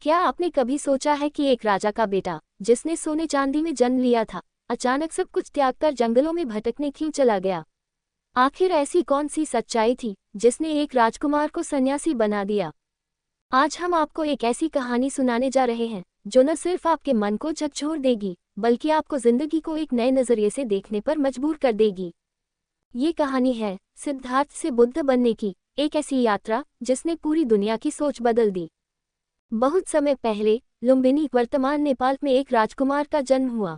क्या आपने कभी सोचा है कि एक राजा का बेटा, जिसने सोने चांदी में जन्म लिया था, अचानक सब कुछ त्याग कर जंगलों में भटकने क्यों चला गया? आखिर ऐसी कौन सी सच्चाई थी जिसने एक राजकुमार को सन्यासी बना दिया? आज हम आपको एक ऐसी कहानी सुनाने जा रहे हैं जो न सिर्फ आपके मन को झकझोर देगी, बल्कि आपको जिंदगी को एक नए नजरिए से देखने पर मजबूर कर देगी। ये कहानी है सिद्धार्थ से बुद्ध बनने की, एक ऐसी यात्रा जिसने पूरी दुनिया की सोच बदल दी। बहुत समय पहले लुम्बिनी, वर्तमान नेपाल में एक राजकुमार का जन्म हुआ।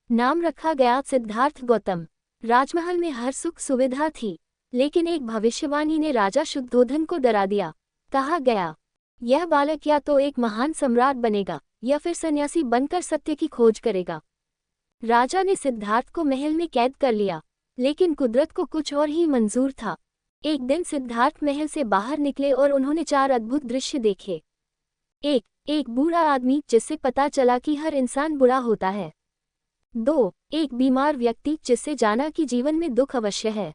नाम रखा गया सिद्धार्थ गौतम। राजमहल में हर सुख सुविधा थी, लेकिन एक भविष्यवाणी ने राजा शुद्धोधन को डरा दिया। कहा गया, यह बालक या तो एक महान सम्राट बनेगा या फिर सन्यासी बनकर सत्य की खोज करेगा। राजा ने सिद्धार्थ को महल में कैद कर लिया, लेकिन कुदरत को कुछ और ही मंजूर था। एक दिन सिद्धार्थ महल से बाहर निकले और उन्होंने 4 अद्भुत दृश्य देखे। एक बूढ़ा आदमी जिससे पता चला कि हर इंसान बुरा होता है। 2 एक बीमार व्यक्ति जिससे जाना कि जीवन में दुख अवश्य है।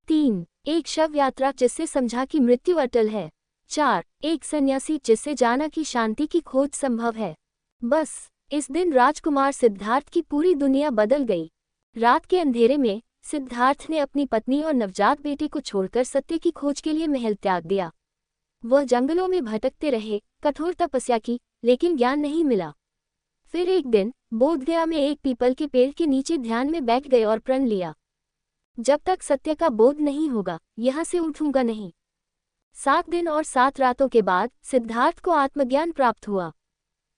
3 एक शव यात्रा जिससे समझा कि मृत्यु अटल है। 4 एक सन्यासी जिससे जाना कि शांति की खोज संभव है। बस इस दिन राजकुमार सिद्धार्थ की पूरी दुनिया बदल गई। रात के अंधेरे में सिद्धार्थ ने अपनी पत्नी और नवजात बेटे को छोड़कर सत्य की खोज के लिए महल त्याग दिया। वह जंगलों में भटकते रहे, कठोर तपस्या की, लेकिन ज्ञान नहीं मिला। फिर एक दिन बोधगया में एक पीपल के पेड़ के नीचे ध्यान में बैठ गए और प्रण लिया, जब तक सत्य का बोध नहीं होगा, यहाँ से उठूंगा नहीं। 7 दिन और 7 रातों के बाद सिद्धार्थ को आत्मज्ञान प्राप्त हुआ।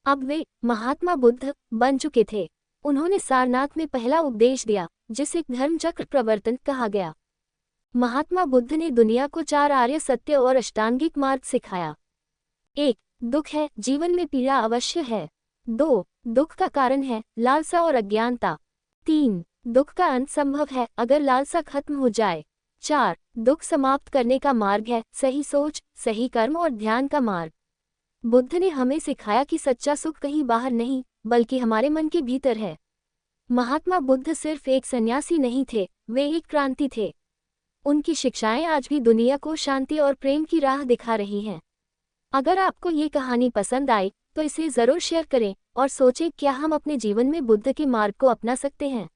अब वे महात्मा बुद्ध बन चुके थे। उन्होंने सारनाथ में पहला उपदेश दिया, जिसे धर्मचक्र प्रवर्तन कहा गया। महात्मा बुद्ध ने दुनिया को 4 आर्य सत्य और अष्टांगिक मार्ग सिखाया। 1 दुख है, जीवन में पीड़ा अवश्य है। 2 दुख का कारण है लालसा और अज्ञानता। 3 दुख का अंत संभव है अगर लालसा खत्म हो जाए। 4 दुख समाप्त करने का मार्ग है सही सोच, सही कर्म और ध्यान का मार्ग। बुद्ध ने हमें सिखाया कि सच्चा सुख कहीं बाहर नहीं, बल्कि हमारे मन के भीतर है। महात्मा बुद्ध सिर्फ एक सन्यासी नहीं थे, वे एक क्रांति थे। उनकी शिक्षाएं आज भी दुनिया को शांति और प्रेम की राह दिखा रही हैं। अगर आपको ये कहानी पसंद आई तो इसे जरूर शेयर करें और सोचें, क्या हम अपने जीवन में बुद्ध के मार्ग को अपना सकते हैं।